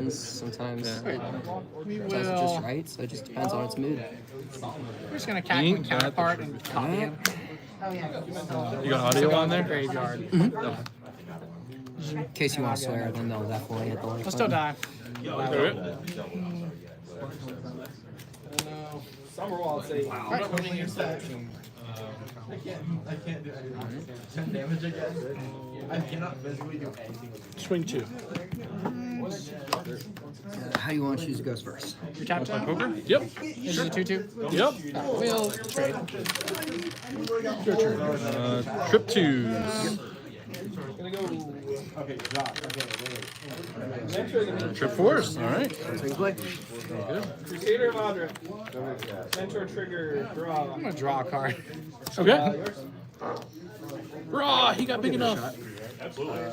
happens sometimes. We Sometimes it's just will. right, so it just depends on its mood. We're just gonna counterpart and copy him. You got audio on there? Graveyard. In case you want to swear, then they'll definitely hit the like I'll still button. die. Okay. Summer I'll say. I can't do anything. 10 damage again. I cannot physically do anything with it. Swing 2. How do you want to choose who goes first? You tap down? Poker? Yep. This is a 2/2. Yep. We'll trade. Your turn. Trip 2s. Gonna go. Okay, drop. Okay, wait. Trip 4s. All right. Swing play. Crusader of Audra. Centaur trigger draw. I'm gonna draw a card. Okay. Raw, he got big enough.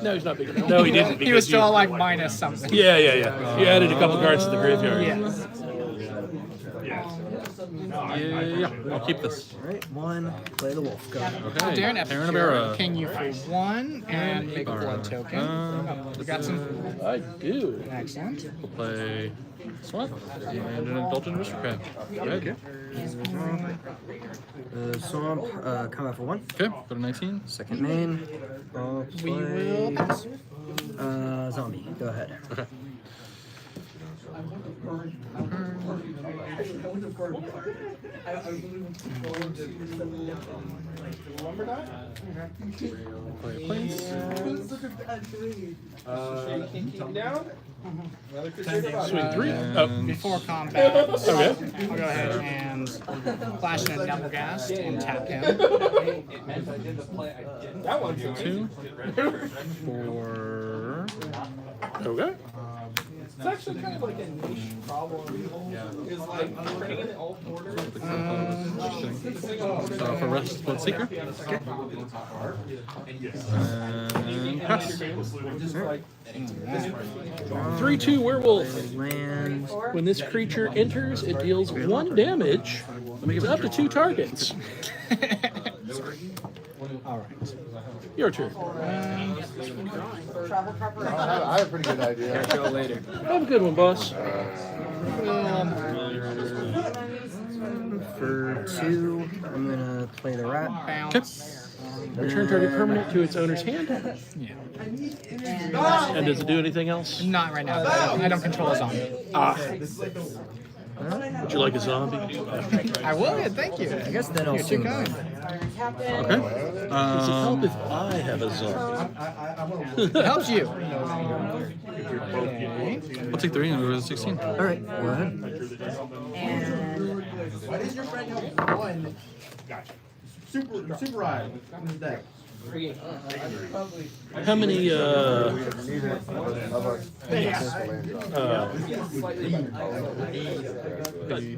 No, he's not big enough. No, he didn't. He was because still like minus something. Yeah. You added a couple cards to the graveyard. Yes. Yeah. I'll keep this. Alright, one. Play the wolf. Go. Okay. Darren Epicura. King you for 1 and make a blood token. We got some. I do. Excellent. We'll play Swamp and an Indulgent Aristocrat. Go ahead. Swamp, come out for 1. Okay, go to 19. Second main. We will pass. Zombie. Go ahead. Okay. Play a Plains. King down. Another Crusader of Audra. Swing 3. Uh, Before combat, Okay. I'll go ahead and flash in a double gas and tap him. That one's a 2. 4. Okay. It's actually kind of like a niche problem. Is like printing in the alt order. So for rest, Blood Seeker. And pass. Just like 3/2 Werewolf. Land. When this creature enters, it deals 1 damage to up to 2 targets. All right. Your turn. I have a pretty good idea. Have a good one, boss. For 2, I'm gonna play the rat. Bounce. Return target permanent to its owner's hand. Yeah. And does it do anything else? Not right now. I don't control a zombie. Would you like a zombie? I would. Thank you. I guess then I'll You're too swing kind. Okay. Does it help if I have a zombie? It helps you. I'll take 3 and go to 16. Alright, go ahead. Why does your friend have 1? Super ride in his deck? How many,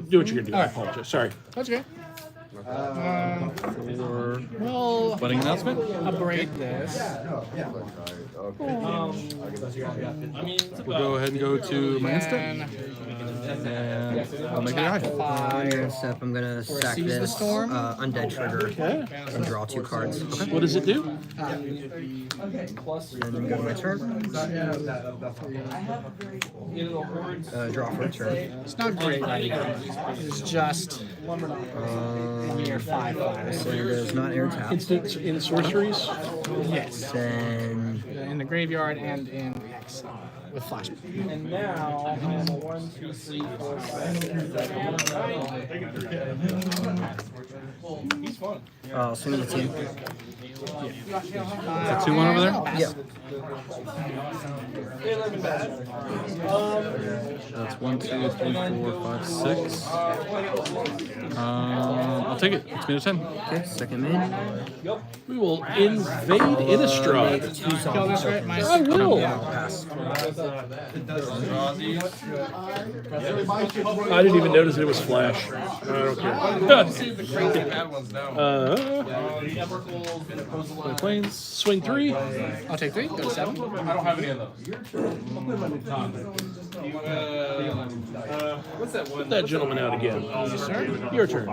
do what you're gonna do. I apologize. Sorry. That's okay. For Well, wedding announcement? upgrade this. We'll go ahead and go to my instant. And And I'll make it high. On your step, I'm gonna sack Seize the this storm. undead trigger Okay. and draw 2 cards. What does it do? And then go to my turn. Draw for a turn. it's not great right now. It's just near 5/5. So it is not air tapped. Instants in sorceries? Yes. Then In the graveyard and in X with flash. And now I'm a 1, 2, 3, 4, 5, 6, 7, 9. He's fun. I'll swing the team. 2-1 over there? Yeah. 11 bad. That's 1, 2, 3, 4, 5, 6. I'll take it. It's made a 10. Okay, second main. We will invade Innistrad. 2 Kill this zombies. right, my I will. Yeah, I'll pass. I didn't even notice it was Flash. I don't care. Planes, swing 3. I'll take 3. Go to 7. I don't have any of those. What's that one? Put that gentleman out again. Yes, sir. Your turn.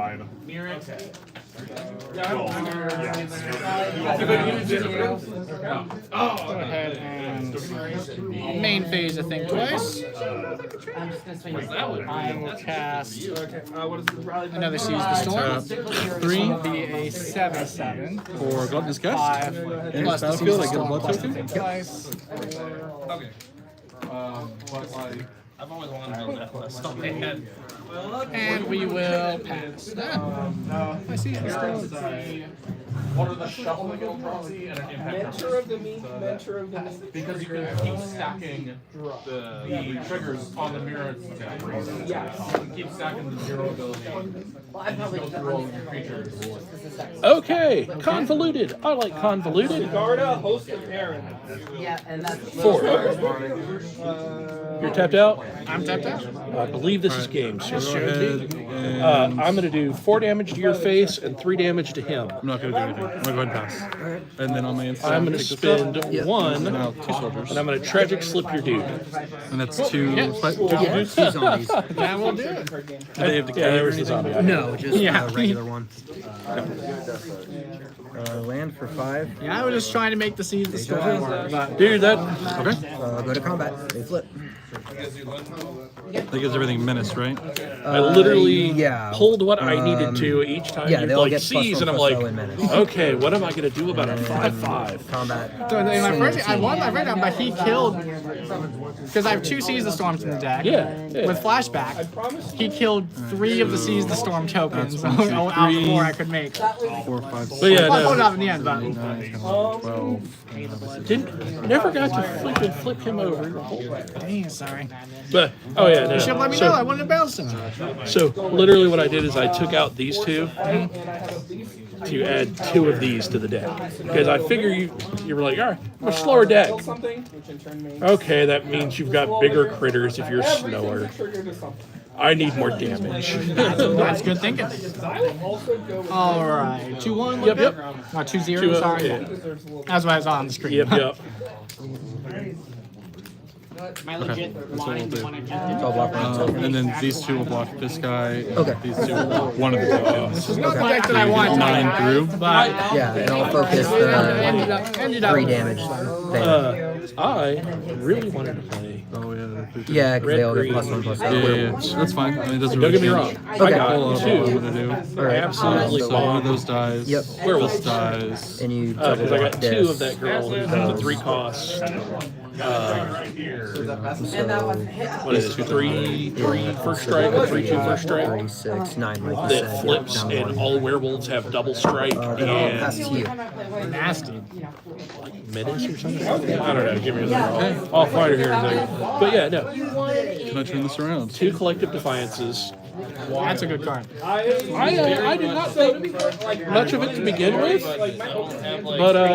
Go ahead and main phase a thing twice. I will cast another Seize the Storm. 3 Be a 7/7. for Gluttonous Guest. 5 And plus the Battlefield, Seize I the get a Storm blood plus token? the thing twice. I've always wanted to know that list on my head. And we will pass. I see the Storm. What are the shuffling proxy and an impact Mentor of the meat, mentor of the meat. because you can keep stacking the triggers on the mirror. Yeah. You can keep stacking the zero ability. And just go through all of your creatures. Okay, convoluted. I like convoluted. Garda, host of Aaron. Yeah, and that's 4. You're tapped out. I'm tapped out. I believe this is game. So This go should ahead. be. I'm going to do 4 damage to your face and 3 damage to him. I'm not going to do anything. I'm going to go ahead and pass. And then on my instant, I'm going to take this up. spend 1, Now 2 soldiers. and I'm going to tragic slip your dude. And that's 2. Yeah. Two soldiers. 2 zombies. That will do it. Do they have to Yeah, carry there was the anything? zombie. No, just Yeah. a regular one. Land for 5. Yeah, I was just trying to make the Seize the Storm work, but Dude, that Okay. Go to combat. They flip. That gives everything menace, right? I literally yeah. pulled what I needed to each time yeah, you they all like get seize, +1, and I'm +0 like, in menace. okay, what am I going to do about a 5/5? Combat. so in my Same first, I routine. won my first round, but he killed because I have 2 Seize the Storms in the deck. Yeah, yeah. With flashback, he killed 3 of the Seize the Storm tokens That's 1, 2, out of 3. 4 I could make. 4, 5, 6, But yeah, Well, no, not in the end, but 12. never got to flip him over. dang, sorry. But oh yeah, no. You should have let me know. I wouldn't have bounced him. So literally, what I did is I took out these 2 to add 2 of these to the deck because I figure you were like, all right, I'm a slower deck. Something, which in turn makes Okay, that means you've got bigger critters if you're slower. trigger to something. I need more damage. That's good thinking. I will also go with All right, 2-1. Yep, yep. 2-0. 2-0, Sorry, yeah. that's what I saw on the screen. Yep, yep. My legit line, the one I just did. All block round. And then these 2 will block this guy. And Okay. These 2 will block one of the 2. This is not the deck that I wanted to Mine make, through. but Yeah, and I'll focus ended the up 3 damage there. I really wanted to play. Oh, yeah. Yeah, because they all get Red, +1, +0. Yeah, yeah, yeah. That's fine. I mean, it doesn't Don't really get me change wrong. Okay. I a whole lot got of what I'm 2 going to do. Alright. absolutely So one of bomb. those dies. Yep. Werewolf This dies. And you Because double I block got this. 2 of that girl who's got the 3 costs. and that was hit. What is it? 3 first strike or 3/2 first strike 3, 6, 9, like you that said. flips, Down and one. all werewolves have double strike Then I'll pass and to you. nasty. menace or something. I don't know. Give me a second. I'll find it here in a second. But yeah, no. Can I turn this around? 2 collective defiances. That's a good card. I did not think much of it to begin with, but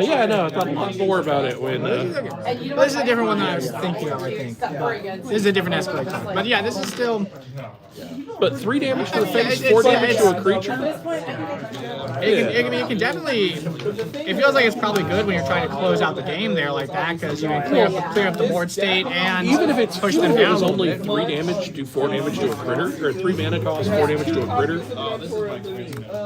yeah, no, I thought a lot more about it when. Well, this is a different one than I was thinking of, I think. This is a different escalate type. But yeah, this is still. But 3 damage to the face, It's- 4 it's- damage it's- to a creature. It can definitely. It feels like it's probably good when you're trying to close out the game there like that because you can clear up the board state and Even if it's push even them if it down. was a little only bit. 3 damage, do 4 damage to a critter, or 3 mana cost, 4 damage to a critter.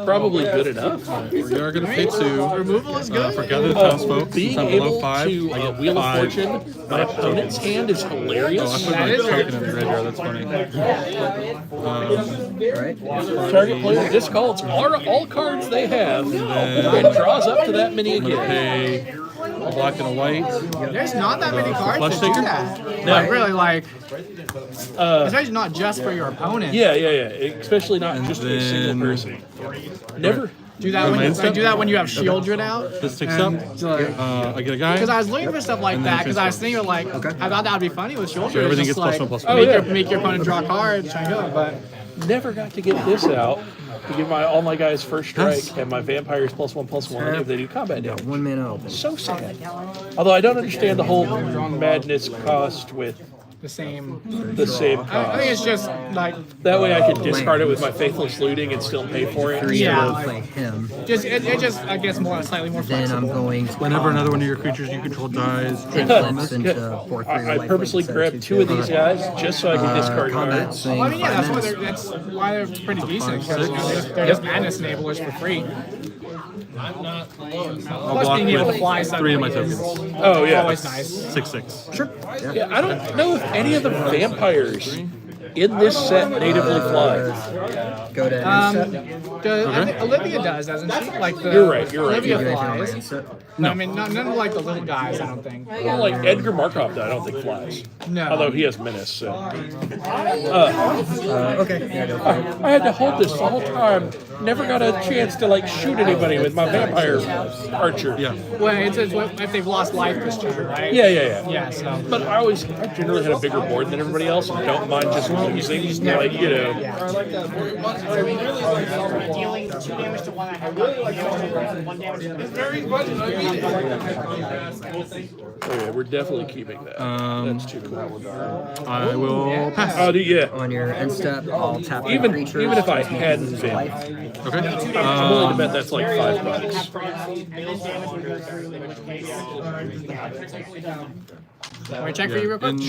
Probably good enough. We are going to pay 2. Removal is good. For Gather the Townsfolk, Being since I'm below able 5, to I get Wheel of 5. Fortune, my opponent's hand is Oh, I hilarious. put my That is token in the graveyard. That's funny. Right? Target player discards all cards they have and draws up to that many I'm going to again. pay a black and a white. There's not that many cards Flush that do taker? that. No. Like really, like especially not just for your opponent. Yeah, especially not just a single then- person. Never. Do that when Main step? do that when you have Shieldred out. This takes up. I get a guy. Because I was looking for stuff like And then that. Because I was transfer. thinking like I thought that would be funny with Shieldred. So everything just gets like, +1/+1. Oh, yeah. make your opponent draw cards, try and go. But Never got to get this out to give all my guys first strike Yes. and my vampires +1/+1 if they do combat damage. 1 mana open. So sad. Although I don't understand the whole madness cost with the same. The same I think cost. it's just like That way I could discard it with my Faithless Looting and still pay for it. 3 Yeah. to play him. it just I guess more slightly more Then I'm flexible. going to Whenever another one of your creatures you control dies, it flips into 4/3 I life purposely instead grabbed 2 of these guys just so I could discard combat cards. swing, Well, I mean, yeah, 5 minutes. that's why they're pretty decent because they're just madness enablers for free. I'll Plus block being able to fly with 3 of my suddenly tokens. is Oh yeah. always nice. 6/6. Sure. Yeah, I don't know if any of the vampires in this set natively fly. Go to I Okay. think Olivia does, doesn't she? Like the You're right, you're right. Olivia anything on my flies. inset. No, I mean none of like the little guys. I don't think. Well, like Edgar Markov, I don't think flies. No. Although he has menace. So. Okay. Yeah, go for it. I had to hold this the whole time. Never got a chance to like shoot anybody with my vampire archer. Yeah. Well, it's if they've lost life this turn, right? Yeah. Yeah. So. But I generally had a bigger board than everybody else and don't mind just losing. Like, you know. Dealing 2 damage to one, I have 1 damage to Okay, we're definitely keeping that. That's too cool. I will pass. Oh, yeah. On your end step, I'll tap your Even creatures. if I to hadn't use been, life. Okay. I'm willing to bet that's like $5. Can we check for you real quick?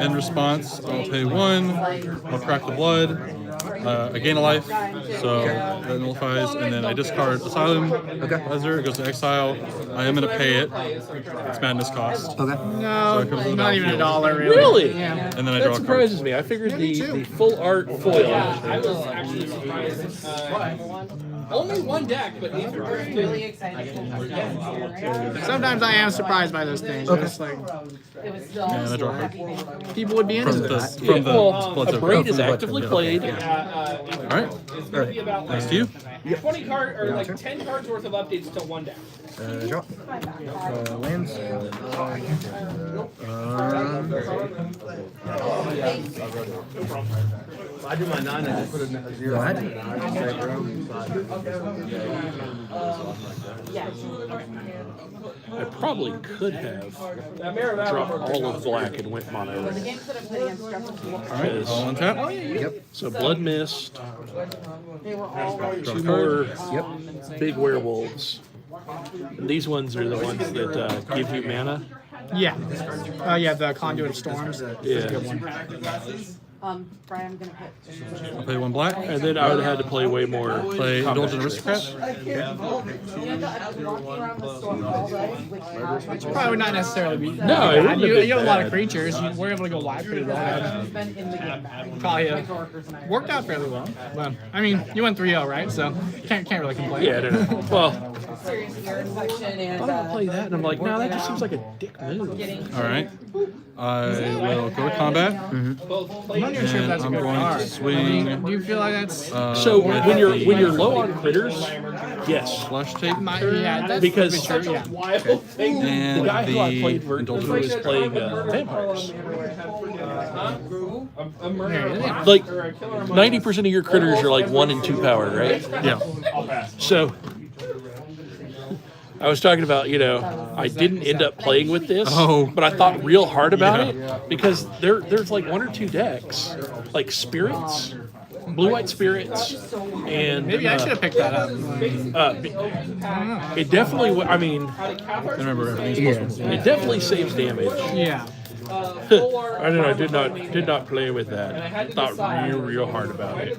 In response, I'll pay 1. I'll crack the blood. I gain a life, so that nullifies, and then I discard Asylum. Pleasure, it goes to exile. I am going to pay it. It's madness cost. Okay. No, it comes to not even $1 really. Really? Yeah. And then I That draw a card. surprises me. I figured the full art foil. Only one deck, but these are Really excited. Sometimes I am surprised by those things. It's like It was still. And I draw a card. people would be into From the, this. from the Well, blood a token. braid is from the actively blood played. token, All right. Next to you. 20 card or like 10 cards worth of updates to one deck. Draw. Lands. I do my 9 and I put it in a 0. Go ahead. I probably could have dropped all of black and went mono. Games that have played against All right. All on tap. Yep. So Blood Mist, they were all 2 more Yep. big werewolves. And these ones are the ones that give you mana. Yeah. Yeah, the Conduit of Storms. Yeah. Brian, I'm gonna put. I'll pay 1 black. And then I would have had to play way more. Play combat Indulgent tricks. Aristocrat. Walking around the store all day, which Probably would not necessarily be. No, it wouldn't have you been have a lot of bad. creatures. You were able to go live pretty well. has been in the game. Probably worked out fairly well. But I mean, you went 3-0, right? So can't really complain. Yeah, no. Well, Serious ear infection and. I want to play that, and I'm like, no, that just seems like a dick move. All right. I will go to combat. I'm not even sure if that's a I'm good going to card. swing. Do you feel like that's? So when you're low on critters, yes. Flush tape. Yeah, that's Because- pretty true. Yeah. Wild thing. The And guy who I the played Vert Indulgent was Aristocrat. playing vampires. A murderer Like or a killer among 90% of your critters are like 1 and 2 power, right? Yeah. So I was talking about, I didn't end up playing with this, Oh. but I thought real hard about it because there's like 1 or 2 decks, like spirits, blue-white spirits, and Maybe I should have picked that up. it definitely. I mean, I remember everything's Yeah. it definitely saves damage. Yeah. I don't know. I did not play with that. Thought real hard about it.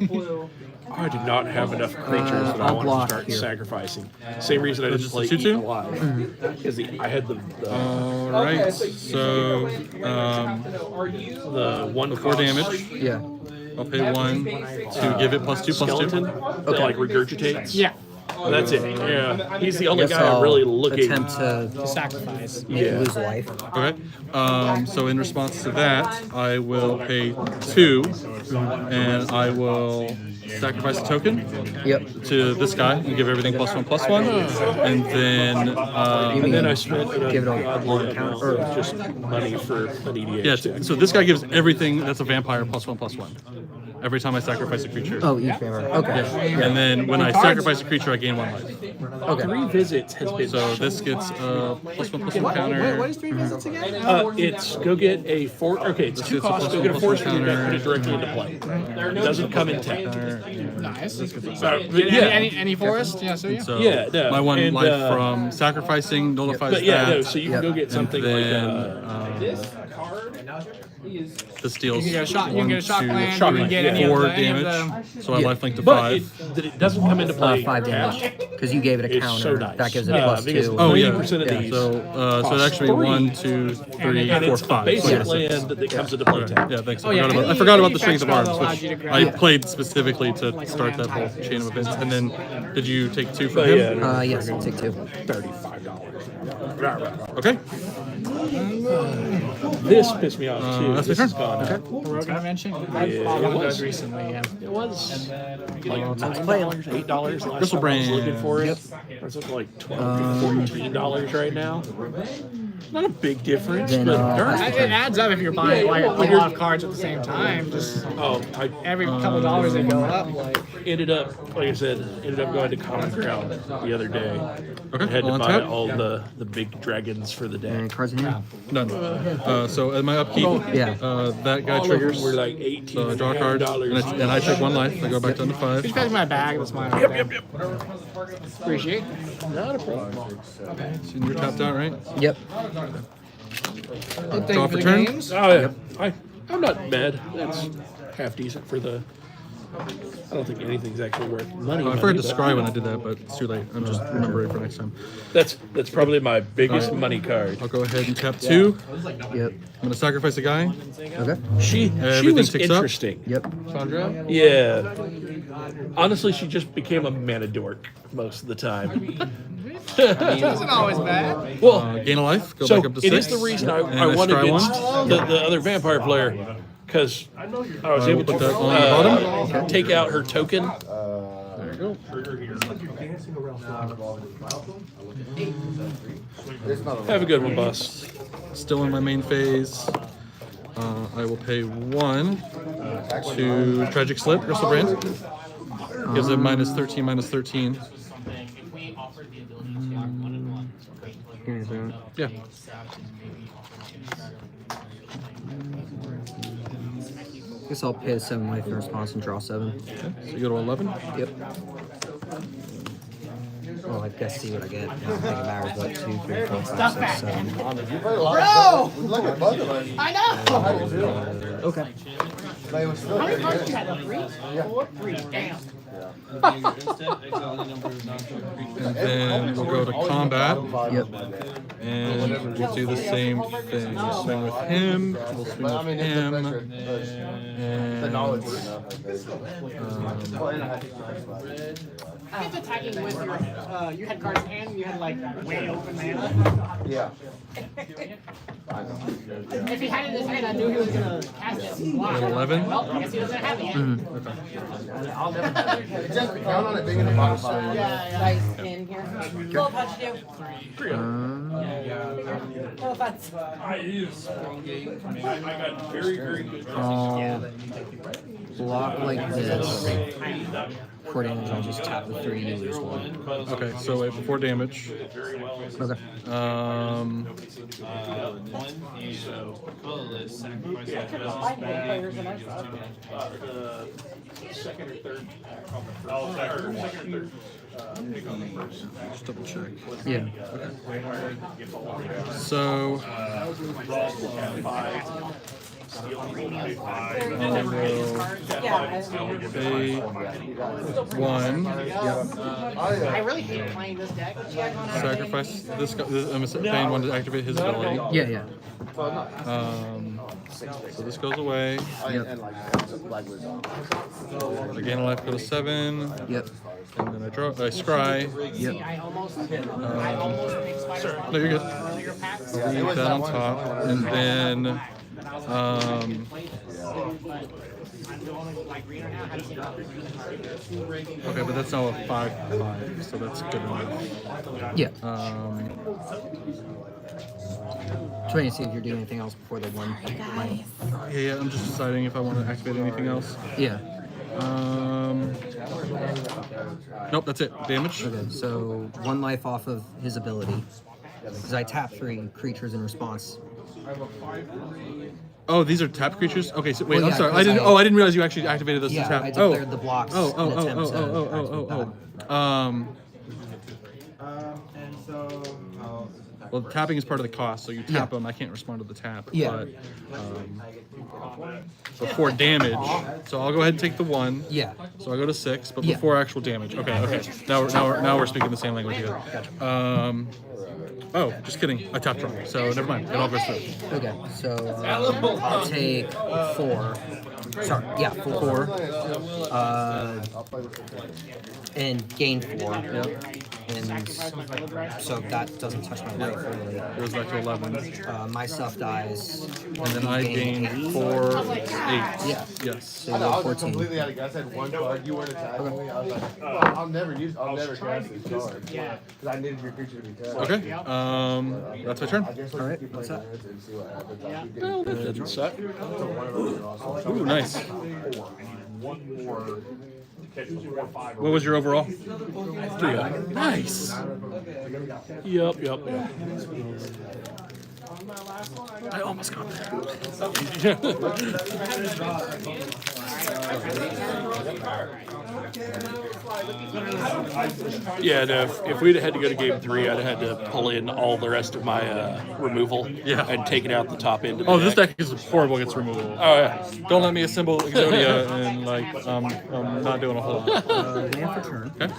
I did not have enough creatures that I I'll wanted block to start here. sacrificing. Same reason I didn't just play a 2/2? Eat Alive. Because I had the All right. So Are you the 1 4 cost damage. Yeah. I'll pay 1 to give it +2/+2. skeleton that like regurgitates. Yeah. That's it. Yeah, he's the only Guess guy I'm I'll really looking. attempt to Sacrifice. Yeah. lose life. Okay. So in response to that, I will pay 2, and I will sacrifice a token Yep. to this guy and give everything +1/+1, and then And then I spent Give it a godly count, amount of just money for an EDH yeah. deck. So this guy gives everything that's a vampire +1/+1. every time I sacrifice a creature. Oh, each member. Okay. Yeah. And then when I sacrifice a creature, I gain 1 life. Okay. 3 visits has been. So this gets +1/+1 counter. What is 3 visits again? It's go get a 4. Okay, it's 2 gets a costs. Go +1/+1 get a force from your deck, counter. put it directly into play. It doesn't come in tapped. Nice. Yeah. Any forest? Yeah, so yeah. So Yeah, no, my 1 and, life from sacrificing nullifies But yeah, that. no. So you can go get something and like then, this deals You can get a shot. You can get a shock 1, 2, land. shock You can get land, any of 4 the, any of damage. the. So I lifelink to But 5. it doesn't come into play. 5 damage. Because you gave it a It's counter. so nice. That gives it Because +2. Oh yeah. 90% of these So it cost actually 3. 1, 2, 3, And 4, it's a 5. basic Yeah. land that comes into play tapped. Yeah, thanks. Oh, yeah, I any- forgot about any the Strings of fetch spell Arms, allows which you to grab- I played specifically to start that whole chain of events. And then, did you take 2 from But him? yeah, Yes, I'll take 2. $35. Okay. This pissed me off too. That's This my is turn. gone. Rogue Intervention? I've Yeah, bought it one of was. those recently, yeah. It was like $9, $8 last Crystal time I was looking Brand. for it. It's up to like $12, $14 right now. Not a big difference, Then, but pass darn. the It adds up if you're buying like a lot of cards at the same time. Just Oh, I every couple dollars they go up. Like ended up, like I said, going to Common Ground the other day. Okay. I had I'll to buy untap. all the big dragons for the day. And cards in hand. None. So at my upkeep, Yeah. that guy All of them triggers. were like So I $18 draw a card, and I take 1 life. I go back down to 5. just pass me my bag. That's mine. Yep. Appreciate. Not a problem. So you're tapped out, right? Yep. Thank Draw you for the turn? games. Oh yeah, I'm not bad. That's half decent for the. I don't think anything's actually worth money. I forgot to but scry when I did that, but it's too late. I'm just remembering for next time. That's probably my biggest money card. I'll go ahead and tap 2. Yep. I'm gonna sacrifice a guy. Okay. She Everything was ticks up. interesting. Yep. Sandra. Yeah. Honestly, she just became a mana dork most of the time. It wasn't always bad. Well, Gain a life. Go so back up to 6. it is the reason I And won scry against 1. the other vampire player because I was able to put that on the bottom. take out her token. There you go. Have a good one, boss. Still in my main phase. I will pay 1 to Tragic Slip, Crystal Brand. Gives it -13, -13. Here's that. Yeah. Guess I'll pay 7 life in response and draw 7. Okay. So you go to 11. Yep. Well, I guess see what I get. I don't think it matters what 2, 3, 4, 5, 6, 7. Bro! I know! Okay. How many cards do you have? 3? 4? 3. Damn. And then we'll go to combat. Yep. And we'll do the same thing. We'll swing with him. We'll swing with him. And I think attacking with your, you had cards in hand and you had like way open mana. Yeah. If he had it in his hand, I knew he was gonna cast it. Wow. 11. Well, I guess he doesn't have it yet. Just count on it being in the bottom side. Dice in here. Go punch you. No offense. I got very, very good. Block like this. For damage, I'll just tap the 3 and lose 1. Okay, so wait, before damage. Okay. Second or third. Just double check. Yeah. So I will pay 1. I really hate playing this deck. Sacrifice this guy. I'm paying 1 to activate his ability. Yeah, yeah. So this goes away. Yep. I gain a life, go to 7. Yep. And then I scry. Yep. I almost make Spider-Man No, you're good. earlier packs. Leave that on top. And then okay, but that's now a 5/5, so that's good enough. Yeah. Trying to see if you're doing anything else before the 1. Yeah, I'm just deciding if I want to activate anything else. Yeah. Nope, that's it. Damage. Okay, so 1 life off of his ability. Because I tap 3 creatures in response. Oh, these are tap creatures. Okay, so wait. Well, I'm yeah, sorry. I 'cause didn't. I didn't realize you actually activated those Yeah, to tap. I declared the blocks Oh, and attempts to activate And so, Well, tapping is part of the cost, so you tap them. I can't respond to the tap. Yeah. But before damage, so I'll go ahead and take the 1. Yeah. So I go to 6, but Yeah. before actual damage. Okay. Okay. Now we're speaking the same language again. Oh, just kidding. I tapped wrong. So never mind. It all goes through. Okay, so I'll take 4. Sorry, yeah, 4. And gain 4. Yep. And so that doesn't touch my life really. Goes back to 11. My stuff dies. And then I gain 4, 8. Yeah. Yes. So I you know, I go was 14. completely out of gas. I had one card. You weren't attacking me. I was like, I'll never cast this card. Because I needed your creature to be cast. Okay. That's my turn. I guess All right, keep what's playing that? minutes and see what happens. I'll keep Well, that doesn't suck. Ooh, nice. One more catch the 4 or 5. What was your overall? 3. Nice. Yep. I almost got there. Yeah, no, if we'd had to go to game 3, I'd have had to pull in all the rest of my removal and taken out the top end of the Oh, this deck. deck is horrible against removal. Oh, yeah. Don't let me assemble Exodia and like I'm not doing a whole lot. Land for turn. Okay.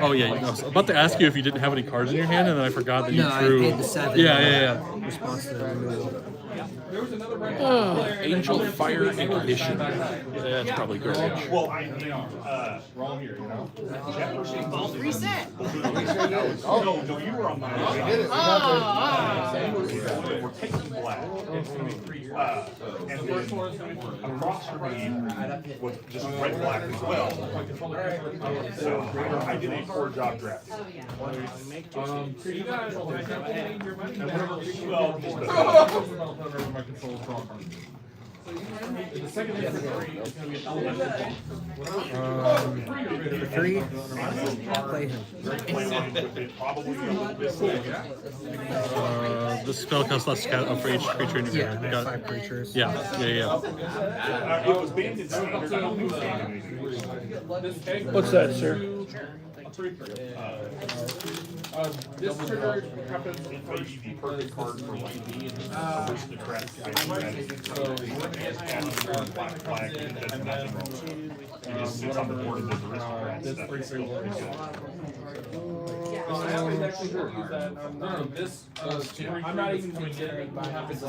Oh yeah, I was about to ask you if you didn't have any cards in your hand, and then I forgot that you No, I drew. paid the 7. Yeah. Response to the removal. Angel Fire Ignition. That's probably garbage. Well, we're all here, you know? Reset. No, you were on my We're taking black. And then across from me was just red black as well. So I did a 4-job draft. Well, just My control problem. The second is Three. Play him. The spell costs less for each creature in your Yeah, hand. I have Got 5 creatures. Yeah. It was banned in standard. I don't know What's that, sir? This trigger happens It may be the perfect card for like aristocrat flag. It does nothing wrong. It just sits on the board and does aristocrat stuff. It's still pretty good. I haven't actually heard that. No, this. I'm not even considering buying it.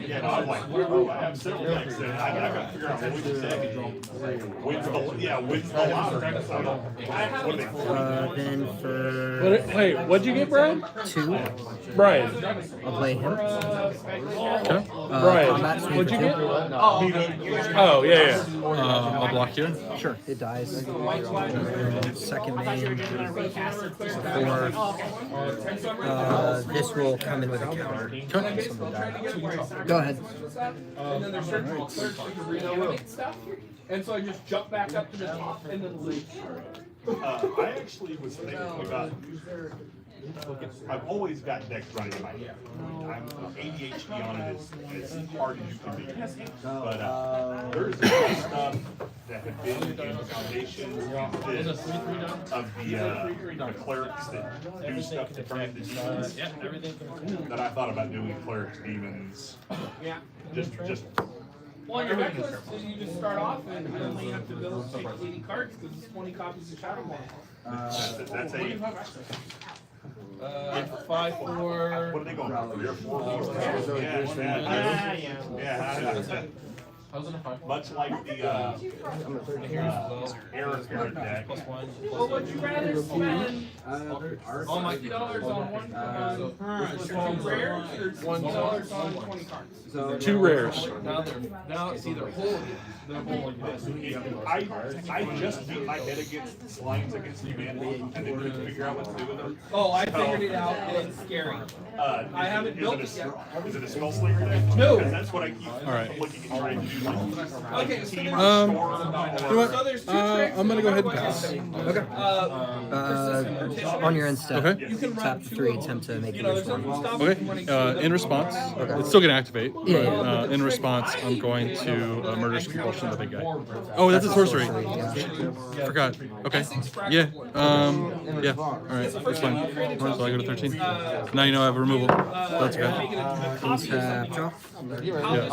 Yeah, no, I'm like, I have several decks that I gotta figure out which deck wins the ladder. What are they for? Then for Wait, what'd you get, Brian? 2, Brian. I'll play him. Okay. Brian, Combat swing what'd you for get? 2. Oh, yeah. I'll block you. Sure, it dies. Second main. 4. This will come in with a counter. Something died. Go ahead. And then there's certain reanimate stuff. And so I just jump back up to the top and then leave. I actually was thinking about. I've always got decks running in my head. I'm ADHD on it as hard as you can be. But there's stuff that have been in foundations of the clerics that do stuff to turn into demons. That I thought about doing clerics, demons. Yeah. Just. Well, your deck list, you just start off and you only have to build 80 cards because it's 20 copies of Shadow Ball. That's a. 5, 4. What are they going for? 3 or 4? Yeah. Much like the Aaron deck. Well, would you rather spend $50 on one rares or $20 on 20 cards? 2 rares. Now it's either holding I just beat my head against slimes against humanity and then couldn't figure out what to do with them. Oh, I figured it out and it's scary. I haven't built it yet. Is it a spell slinger deck? No. Because that's what I keep looking at trying to do. Okay, so You know what? I'm gonna go ahead and pass. Okay. On your end step, Okay. tap 3, attempt to make it respond. Okay. In response, it's still gonna activate. Yeah, But, in response, I'm going to murderous compulsion the big guy. Oh, that's a sorcery. Forgot. Okay. Yeah. Yeah. All right. That's fine. So I go to 13. Now you know I have a removal. That's good. Tap, draw. Yeah.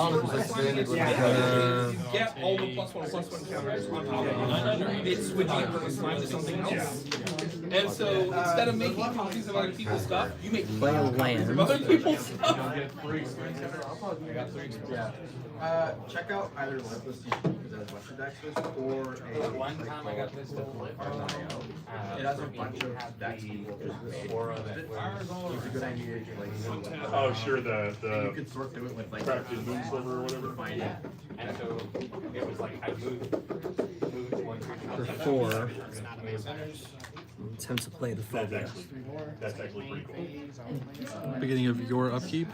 get all the +1/+1 counters on top of it. It's switching it from a slime to something else. And so instead of making copies of other people's stuff, you make Play a land. of other people's stuff. Check out either Lifeless because it has a bunch of decks with, or one time I got this it has a bunch of decks with it's a good idea to like Oh, sure, you the could sort through it with like crafted moon sliver or whatever. yeah. And so it was like I moved one For 4, attempt to play the phobia. That's actually pretty cool. Beginning of your upkeep.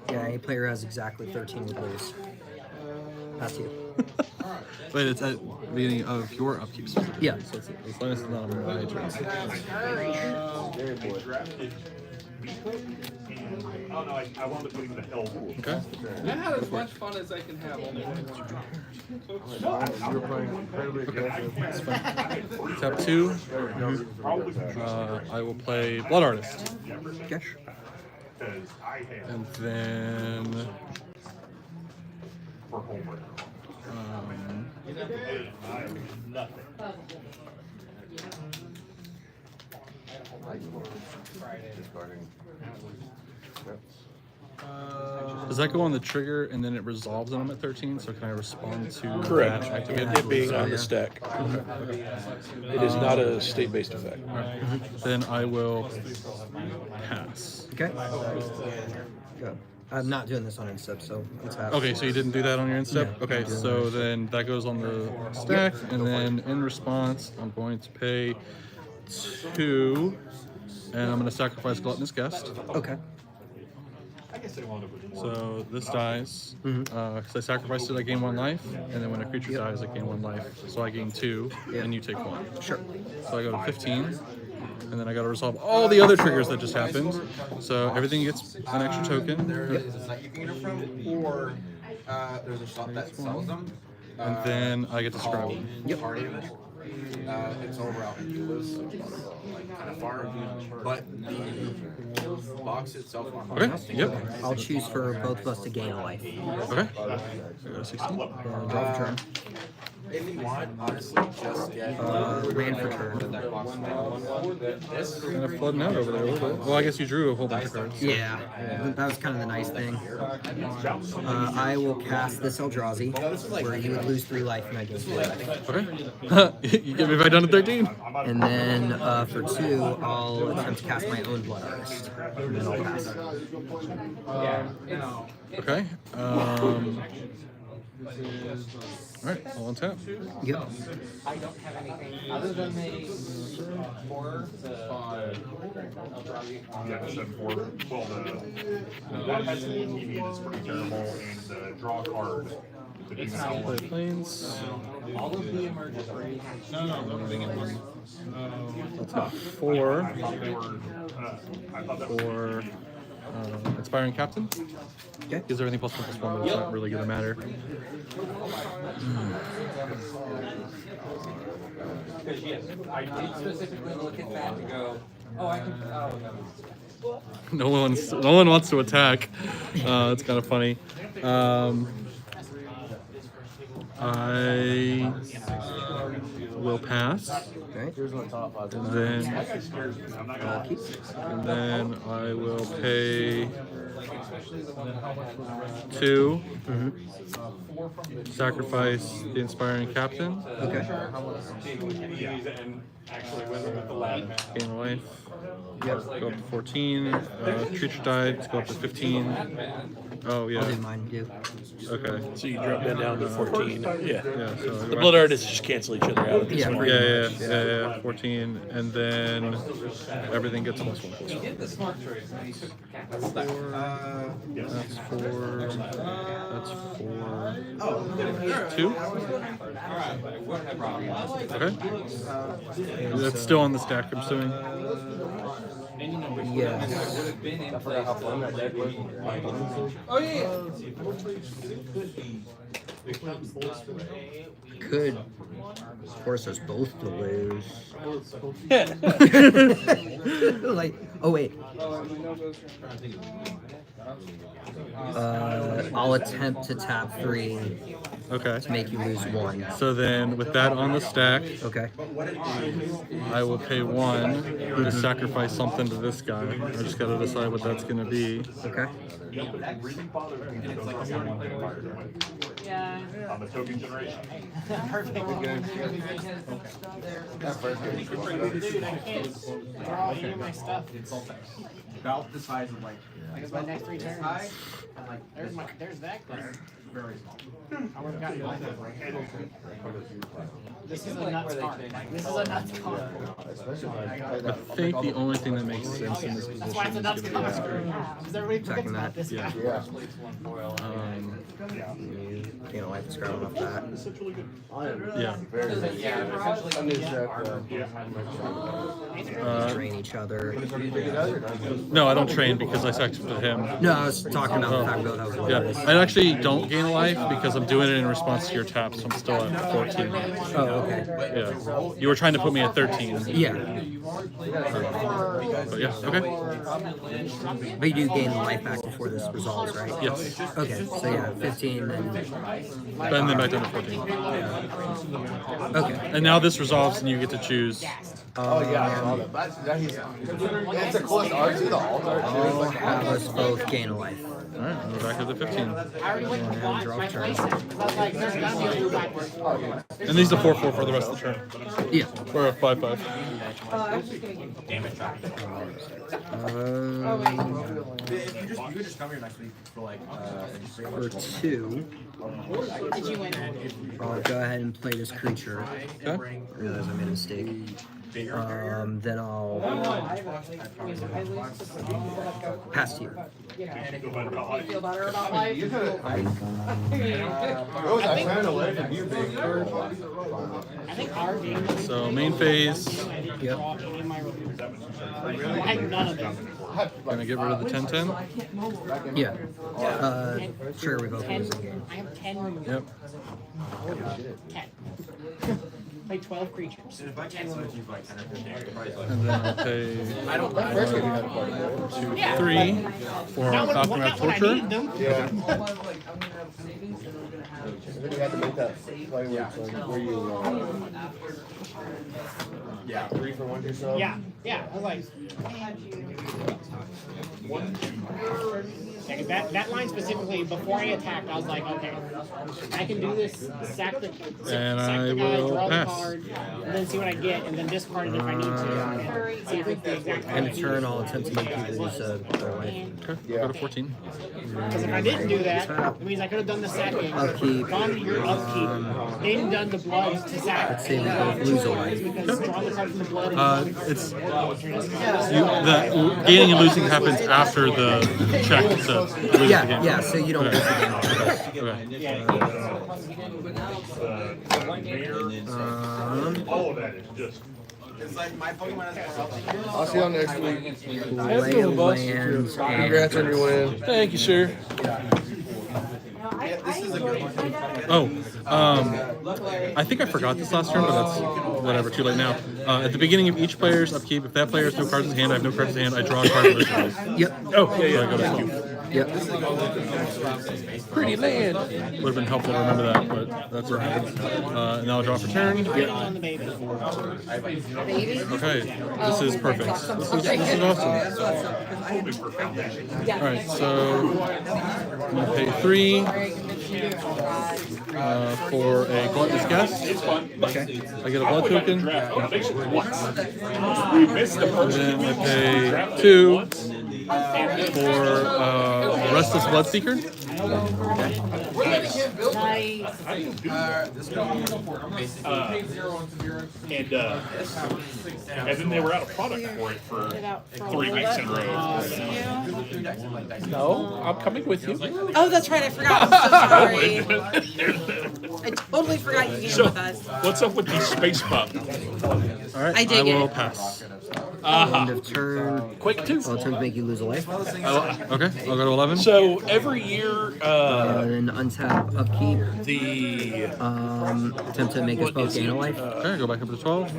Yeah, any player has exactly 13 would lose. That's you. Wait, it's at the beginning of your upkeep. Yeah. So it's as long as it's not on my turn. Oh no, I wanted to put in the hell. Okay. I had as much fun as I can have all day. It's fine. Tap 2. I will play Blood Artist. Gesh. Because I have And then for homework. I have nothing. does that go on the trigger and then it resolves when I'm at 13? So can I respond to Correct. that activate? It being on the stack. It is not a state-based effect. Then I will pass. Okay. Go. I'm not doing this on end step, so it's half. Okay, so you didn't do that on your end step? No. Okay, so then that goes on the stack, and then in response, I'm going to pay 2, and I'm going to sacrifice Gluttonous Guest. Okay. So this dies, because I sacrificed it, I gain 1 life, and then when a creature dies, I gain 1 life. So I gain 2, and you take 1. Sure. So I go to 15, and then I got to resolve all the other triggers that just happened. So everything gets an extra token. There is a site you can get it from, or there's a shop that sells them. And then I get to scribe them. Yep. It's over out in Euless, so like kind of far, but the box itself on Okay, yep. I'll choose for both of us to gain a life. Okay. I go to 16. Draw for turn. if you want, honestly, just get land for turn. Kind of flooding out over there a little bit. Well, I guess you drew a whole bunch of cards. Yeah, that was kind of the nice thing. I will cast this Eldrazi, where you would lose 3 life and I gain 2 life. Okay. You get me back down to 13. And then for 2, I'll attempt to cast my own Blood Artist. And then I'll pass. Okay. Alright, I'll untap. Yep. I don't have anything other than the horror, the Yeah, 7/4. Well, that has an ETB that's pretty terrible, and the draw card. The demon Play hour. planes. all of the emergent rates. I'll tap 4 I thought they were. I thought that was. for Inspiring Captain. Okay. Gives everything +1/+1, but it's not really gonna matter. Because yes, I did specifically look at that to go, oh, I can, No one wants to attack. It's kind of funny. I will pass. Okay. And then I will pay 2. Sacrifice the Inspiring Captain. Okay. Gain a life. Yep. Go up to 14. Creature died. Go up to 15. Oh yeah. I'll do mine too. Okay. So you drop that down to 14. Yeah. Yeah. So I The go back blood artists just cancel each other out at this Yeah, point. pretty Yeah, 14, and then everything gets +1/+1. That's 4. That's 4. 2. Okay. That's still on the stack, I'm assuming. Yes. I forgot how fun that deck was. Oh yeah. Could force us both to lose. Like, oh wait. I'll attempt to tap 3 Okay. to make you lose 1. So then, with that on the stack, Okay. I will pay 1 to sacrifice something to this guy. I just gotta decide what that's gonna be. Okay. I'm a token generation. Dude, I can't draw any of my stuff. About the size of like. Like, it's my next 3 turns. High, and like There's that card. very small. I would have gotten mine. This is a nuts card. This is a nuts card. I think the only thing that makes sense in this That's why it's a position is nuts giving card. this card. Because everybody forgets Checking about that. this guy. Gain a life is grabbing off that. Yeah. Drain each other. No, I don't train because I sacrificed to him. No, I was talking about the fact that was Yeah, hilarious. I actually don't gain a life because I'm doing it in response to your tap, so I'm still at 14. Oh, okay. Yeah. You were trying to put me at 13. Yeah. But yeah, okay. But you do gain life back before this resolves, right? Yes. Okay, so yeah, 15 and And then back down to 14. okay. And now this resolves and you get to choose. Oh yeah, I saw that. It's the coolest art to the altar. I'll have us both gain a life. Alright, we're back at the 15. I already went and bought my playset. Because I was like, there's gotta be a blue backward. And these are 4/4 for the rest of the turn. Yeah. We're at 5/5. If you could just come here next week for like For 2, Did you win? I'll go ahead and play this creature. Okay. Realize I made a mistake. Then I'll pass to you. Feel better about life? Rose, I ran away from you, big bird. I think our game is So main phase, Yep. draw any of my I had none of them. gonna get rid of the 10/10. Yeah. Sure, we both lose the game. I have 10 removed. Yep. 10. Play 12 creatures. 10 removed. And then I'll pay First game you had a party. 2, 3 for Not when, Falcon not Rat when I Torture. needed them. Yeah. Then you had to make that play where you, yeah, 3 for 1 yourself. Yeah, yeah. I was like, yeah, 'cause that line specifically, before I attacked, I was like, okay, I can do this, sack the And sack I the guy, will draw pass. the card, and then see what I get, and then discard it if I need to. And see if it's the exact End of card. turn, I'll attempt to make you lose a life. Okay, go to 14. Because if I didn't do that, it means I could have done the sacking, Upkeep. gone to your upkeep, then done the blood to sack. Let's say we both lose a life. Because draw the card from the blood and It's the gaining and losing happens after the check to lose the Yeah, game. yeah, so you don't lose the game. All of that is just. It's like my Pokemon has I'll see y'all next week. Lay of lands and Congrats on your win. Thank you, sir. Oh, I think I forgot this last turn, but that's whatever, too late now. At the beginning of each player's upkeep, if that player has no cards in hand, I have no cards in hand, I draw a card from this hand. Yep. Oh, yeah, I go to 12. Yep. Pretty land. Would have been helpful to remember that, but that's what happens. And now I'll draw for turn. on the baby. Okay, this is perfect. This is awesome. Alright, so I'm going to pay 3 for a Gluttonous Guest. Okay. I get a blood token. And then I pay 2 For Restless Bloodseeker. And then they were out of product for it for 3 weeks in a row. No, I'm coming with you. Oh, that's right. I forgot. I'm so sorry. I totally forgot you came So, with us. what's up with the space pup? All right, I dig will it. pass. End of turn. Quick two. All turns make you lose a life. Okay, I'll go to 11. So every year, Then untap, upkeep. the Attempt to make us both gain a life. Okay, go back up to 12.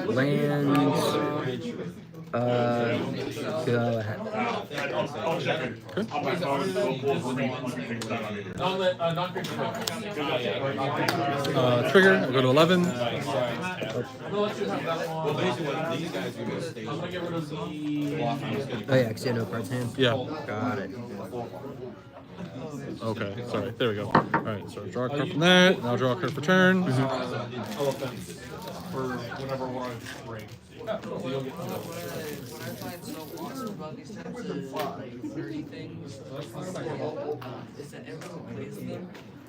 Land. Go ahead. Trigger, I'll go to 11. Oh yeah, because you have no cards in hand. Yeah. Got it. Okay, sorry. There we go. All right, so draw a card from that. And I'll draw a card for turn. For whenever we're on break. You'll get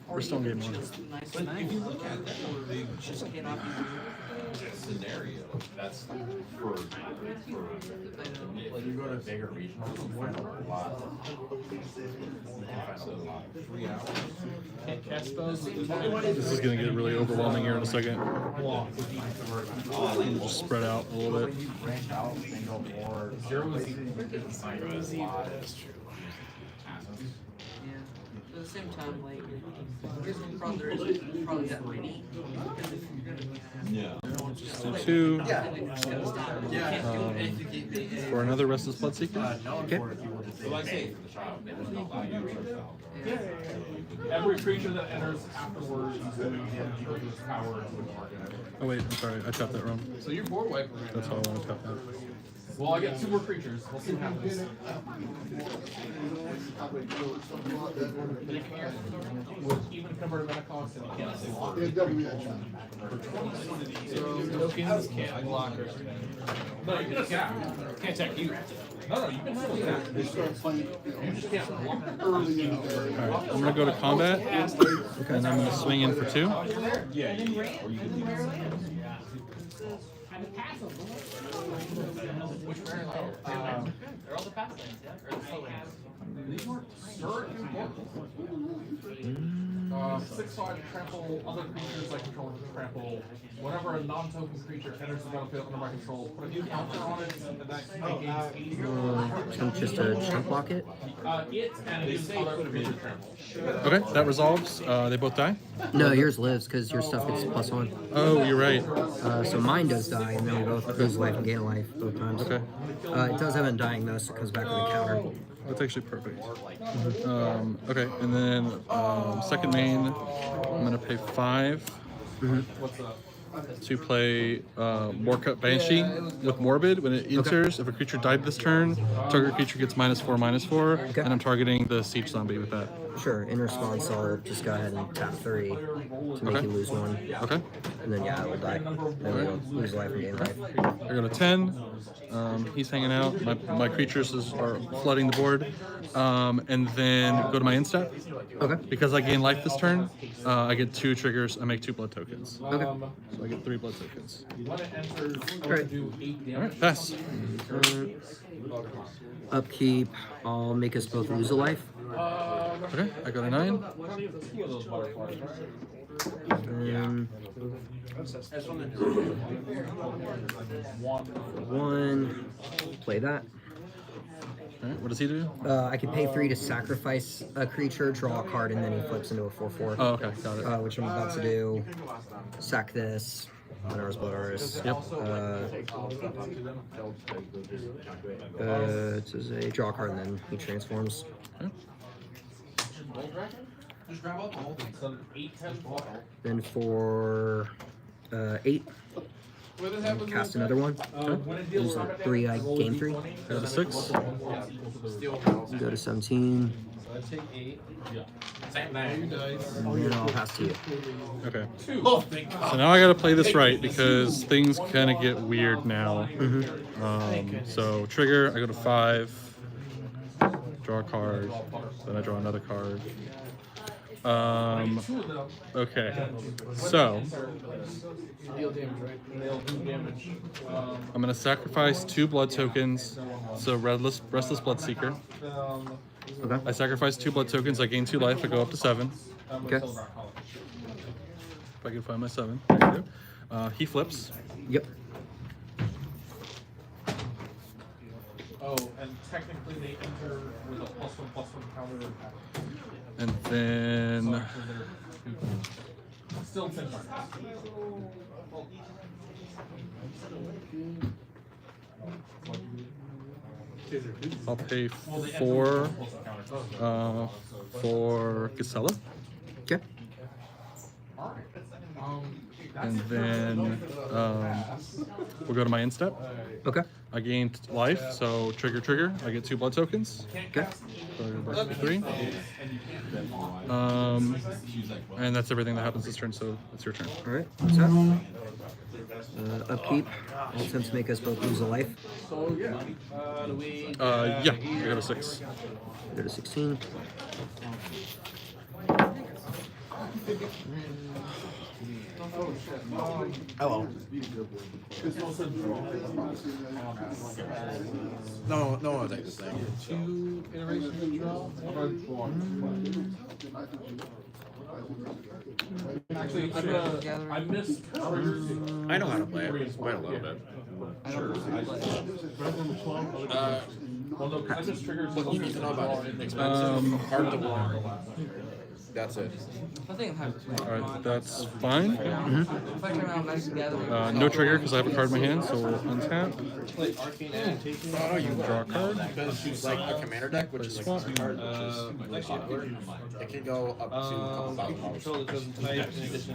We're still in game 1. But if you look at it, they just cannot be scenario. That's for like you go to bigger regionals, you find a lot. You can find a lot. 3 hours. Can't cast spells. This is going to get really overwhelming here in a second. Just spread out a little bit. Branch out, then go more. Zero is even find a lot. That's true. At the same time, like, your brother is probably that ready. Because if you're gonna Yeah. So 2. For another Restless Bloodseeker. Okay. Every creature that enters afterwards is going to give its power to the target. Oh wait, I'm sorry, I tapped that wrong. So you're board wiper right That's now. how I want to tap that. Well, I got 2 more creatures. We'll see what happens. With even converted mana cost, and you can't block. Tokens can't block or no, you can attack. Can't attack you. No, you can still attack. You just can't block. Alright, I'm going to go to combat. And I'm going to swing in for 2. They're all the fast lanes, yeah? Or the slow lanes. These weren't certain important. 6/5 trample other creatures I control trample. Whenever a non-token creature enters the battlefield under my control, put a new counter on it, and that negates 80. Just to chump block it. It and its other creature trample. Okay, that resolves. They both die. No, yours lives because your stuff gets +1. Oh, you're right. So mine does die, and then we both lose life and gain a life both times. Okay. It does have undying though, so it comes back with a counter. That's actually perfect. Okay, and then second main, I'm going to pay 5 to play Morcut Banshee with Morbid. When it enters, if a creature died this turn, target creature gets -4/-4, and I'm targeting the Siege Zombie with that. Sure. In response, I'll just go ahead and tap 3 to make Okay. you lose 1, Okay, and then yeah, it will die. Then we'll lose life and gain life. I go to 10. He's hanging out. My creatures are flooding the board. And then go to my Innistrad. Okay. Because I gain life this turn, I get 2 triggers. I make 2 blood tokens. Okay. So I get 3 blood tokens. When it enters, Alright. do 8 damage. Alright, pass. Upkeep. I'll make us both lose a life. Okay, I go to 9. And 1. Play that. Alright, what does he do? I can pay 3 to sacrifice a creature, draw a card, and then he flips into a 4/4. Oh, okay, got it. Which I'm about to do. Sack this. Miner's Blood Artist. Yep. It says a draw card, and then he transforms. Okay. Just grab out the whole thing. So 8, 10, 12. Then for 8, Cast another one. Lose a 3, I gain 3. Go to 6. Go to 17. And then I'll pass to you. Okay. So now I gotta play this right because things kind of get weird now. So trigger, I go to 5. Draw a card. Then I draw another card. Okay. So I'm gonna sacrifice 2 blood tokens. So restless Bloodseeker. Okay. I sacrifice 2 blood tokens. I gain 2 life. I go up to 7. Okay. If I can find my 7. There you go. He flips. Yep. Oh, and technically they enter with a +1/+1 counter. And then Still 10 cards. I'll pay 4 for Gisela. Okay. And then we'll go to my instep. Okay. I gained life, so trigger. I get 2 blood tokens. Okay. So I go back to 3. And that's everything that happens this turn, so it's your turn. All right. What's up? Upkeep. All attempts to make us both lose a life. Yeah, I go to 6. Go to 16. Hello. No, no one will take this thing. 2 iterations of draw. Actually, I missed. I know how to play it. Quite a little bit. Well, no, 'cause I just triggered. What you need to know about it. Expensive. Hard to warm. That's it. I think I'm happy to All right, that's fine. If I turn around Magic the Gathering. No trigger because I have a card in my hand, so we'll untap. Oh, you Draw a card. Because it's like a commander deck, which is like a card, which is popular. It can go up to a couple $1,000.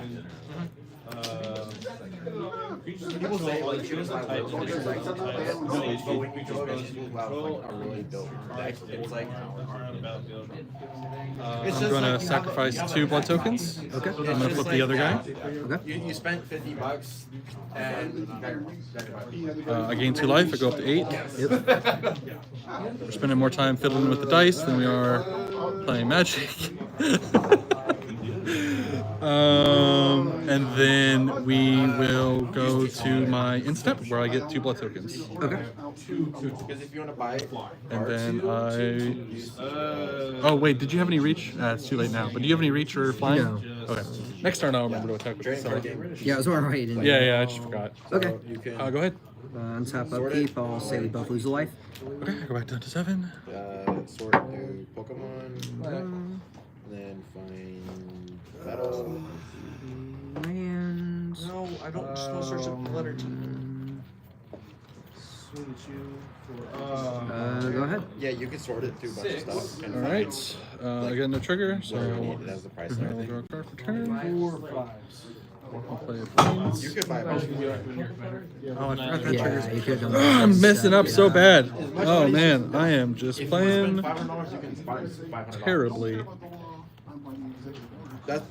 People say like choose my will, but it's like but when you go against people who have like a really dope deck, it's like I'm going to sacrifice 2 blood tokens. Okay. I'm going to flip the other guy. Okay. you spent $50 and I gain 2 life. I go up to 8. Yep. We're spending more time fiddling with the dice than we are playing Magic. And then we will go to my instep where I get 2 blood tokens. Okay. because if you want to buy And then oh wait, did you have any reach? It's too late now. But do you have any reach or flying? No. Okay. Next turn I'll remember to attack with Gisela. Yeah, I was wondering why you didn't. Yeah, I just forgot. Okay. Go ahead. Untap upkeep. I'll say we both lose a life. Okay, I go back down to 7. sort through Pokemon, and then find battle. And No, I don't just want to search up the letter T. go ahead. Yeah, you can sort it through a bunch of stuff. All right. I got no trigger, so Where you need it as the price and I'll draw a everything. card for turn. I'll play a Plains. You could buy a bunch. Oh, I forgot that triggers. Yeah, you could have done I'm messing up so Yeah. bad. Oh man, I am just If you want to playing spend $500, you can buy $500. terribly. That's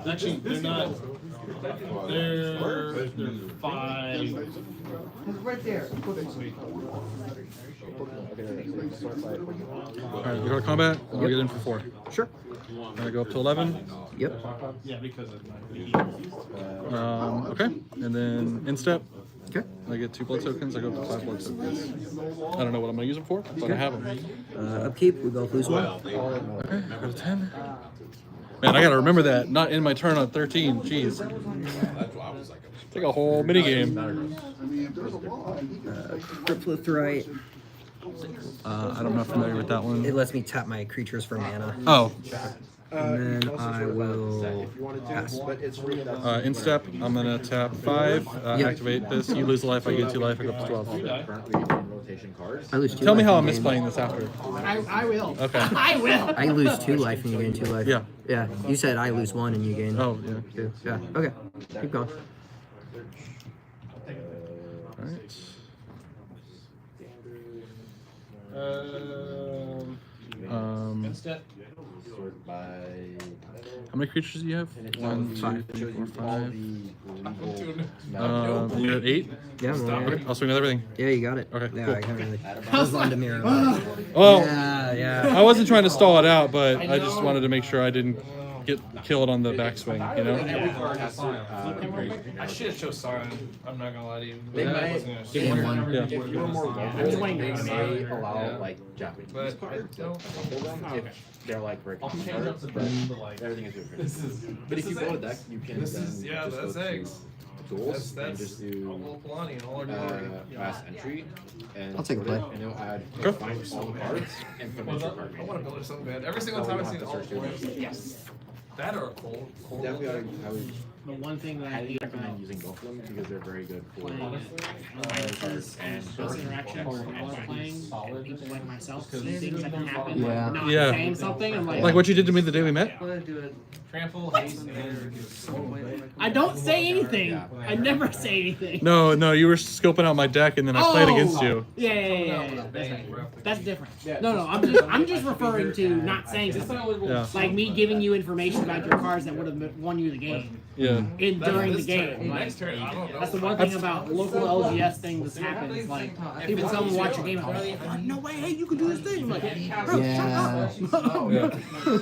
Actually, they're not. They're 5. Right there. Alright, we go to combat, and I'll get in for 4. Sure. Then I go up to 11. Yep. Yeah, because of Okay, and then instep. Okay. I get 2 blood tokens. I go up to 5 blood tokens. I don't know what I'm gonna use them for, but I have them. Upkeep. We both lose one. Okay, I go to 10. Man, I gotta remember that. Not in my turn on 13. Jeez. It's like a whole mini game. Cryptolitherite. I'm not familiar with that one. It lets me tap my creatures for mana. Oh. And then I will if you wanted to, pass. but it's free. In step, I'm gonna tap 5, Yep. activate this. You lose a life, I get 2 life, I go up to 12. Currently in rotation cards. I lose 2 Tell me life how in I'm game. misplaying this after. I will. Okay. I will. I lose 2 life and you gain 2 life. Yeah. Yeah. You said I lose 1 and you gain. Oh, yeah. 2. Yeah. Okay. Keep going. Alright. Sort by. How many creatures do you have? 1, 2, 3, 4, 5. You're at 8? Yeah, I'm all right. Okay, I'll swing with everything. Yeah, you got it. Okay, Yeah, cool. I can't really. I was on to mirror. Well, Yeah. I wasn't trying to stall it out, but I just wanted to make sure I didn't get killed on the backswing, you know? I should have chose Siren. I'm not gonna lie to you. They I might- wasn't gonna If choose you were- Siren. Yeah. if you were more local, they may allow like Japanese But cards. I don't- Hold them if they're like very I'll change up cards, the but bed, but like everything is different. this is. But if you this build a is deck, eggs. you can This then is just go that's to eggs. duels and That's just a do little Polani in all our glory. fast entry and I'll take a put it, play. and it'll add Okay. find all the cards and put it into your card. I want to build it so bad. Every single time I see all four, I'm like, yes. That or a cold. Definitely, I would The one thing that I highly hate about recommend using both of them because they're very good for playing cards and this interaction while playing, and people like myself see things that can happen, Yeah. like not Yeah. saying something. I'm Like what you did to me the day we met? I'm gonna do it. Trample, haste, and I don't say anything. I never say anything. No, you were scoping out my deck and then I played against you. Yeah. That's right. That's different. No, I'm just referring to not saying something. Yeah. Like me giving you information about your cards that would have won you the game Yeah. during the game. Like, next turn, I don't know. that's the one thing about local LGS things that happens. Like people tell me watch your game, I'm like, "Oh, no way, hey, you can do this thing." I'm like, bro, Yeah. shut up. Yeah.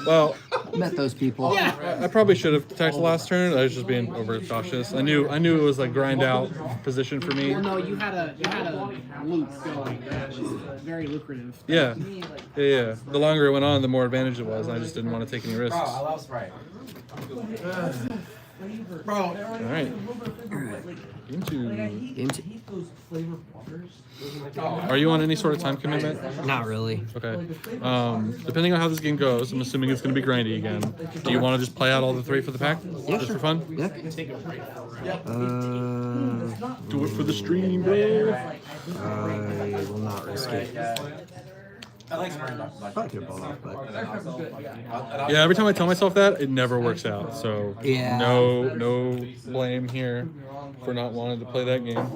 Well, Met those people. Yeah. I probably should have attacked the last turn. I was just being overcautious. I knew it was like grind out position for me. Well, no, you had a loop going that was very lucrative. Yeah. The longer it went on, the more advantage it was. I just didn't want to take any risks. All love Sprite. right. Game 2. Game 2. Are you on any sort of time commitment? Not really. Okay. Depending on how this game goes, I'm assuming it's going to be grindy again. Do you want to just play out all the 3 for the pack? Yeah, Just sure. for fun? Yeah. Do it for the stream, bro. I will not risk it. I like Sprite. Probably could have bought off, but Yeah, every time I tell myself that, it never works out. So Yeah. no blame here for not wanting to play that game.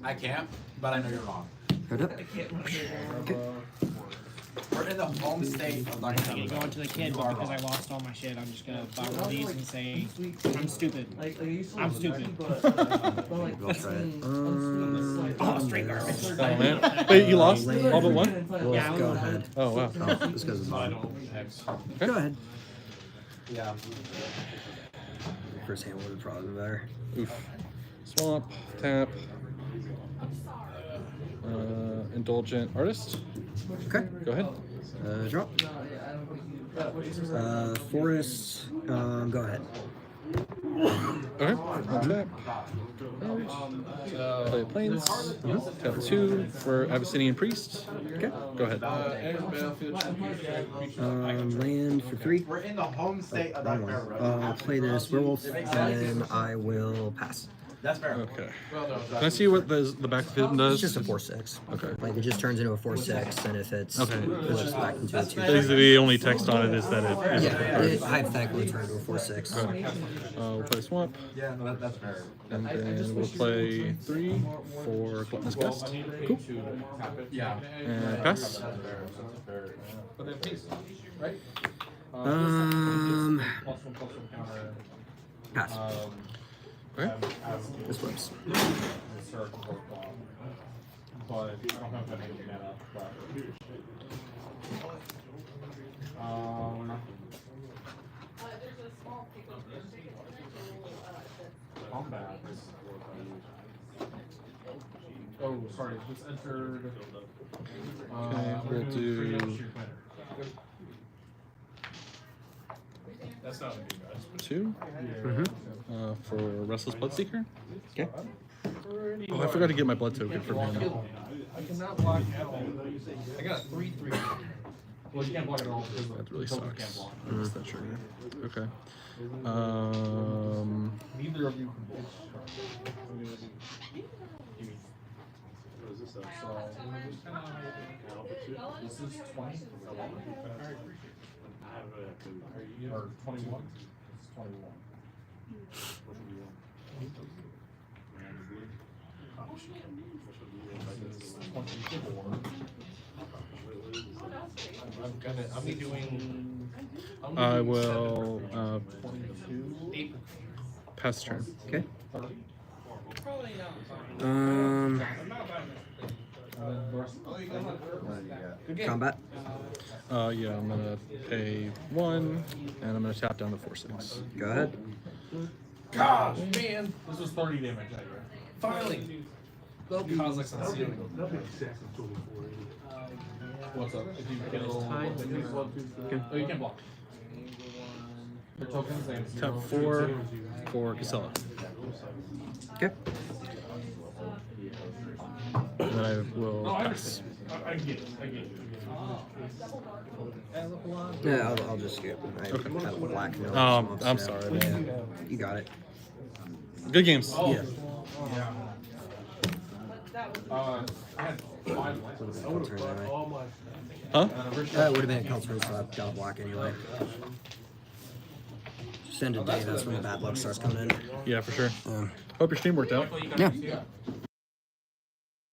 I can't, but I know you're wrong. hold up. Okay. We're in the home state of I'm gonna go into the kid bar because I lost all my shit. I'm just gonna buy one of these and say, I'm stupid. I'm stupid. We'll try it. Oh, straight garbage. Oh man. Wait, you lost all but one? We'll Yeah, go ahead. Oh wow. Oh, this goes bottom. Okay. Go ahead. Yeah. First hand would have probably been better. Oof. Swamp, tap. Indulgent artist. Okay. Go ahead. Drop. Forest. Go ahead. Okay. One tap. Play a plains. Tap 2 for Abyssinian Priest. Okay. Go ahead. Land for 3. We're in the home state of Wrong one. I'll play this werewolf and then I will pass. That's fair. Okay. Can I see what the back of him does? It's just a 4/6. Okay. Like it just turns into a 4/6, and if it's Okay. it's just back into a 2. Basically, the only text on it is that it is. Yeah, it hypothetically turns into a 4/6. We'll play Swamp. Yeah, no, that's fair. And then we'll play 3 for Gluttonous Gust. Cool. Yeah. And pass. But they have haste, right? Pass. Okay. This flips. But I don't have any mana. Combat. Oh, sorry, just entered. Okay, we'll do That's not a good guys. 2 Mm-hmm. for Restless Bloodseeker. Okay. Oh, I forgot to get my blood token from him. I cannot block out. I got 3/3. Well, you can't block it all because That really the token sucks. can't block. I missed that trigger. Okay. Neither of you can block. This is 20. Or 21. This is 21. I'm doing. I will pass the turn. Okay. Combat. Yeah, I'm gonna pay 1, and I'm gonna tap down to 4/6. Go ahead. Gosh, man. This was 30 damage that year. Finally. Cosmic's on the ceiling. What's up? If you kill. Oh, you can block. Your tokens and Tap 4 for Casella. Okay. And then I will No, I pass. understand. I get it. I get it. Yeah, I'll just skip. I have a black note. I'm sorry, man. You got it. Good games. Yeah. I had 5 licenses. Turn anyway. Huh? That would have been a cult turn, so I've got a block anyway. Just end of day, that's when the bad luck starts coming in. Yeah, for sure. Hope your stream worked out. Yeah.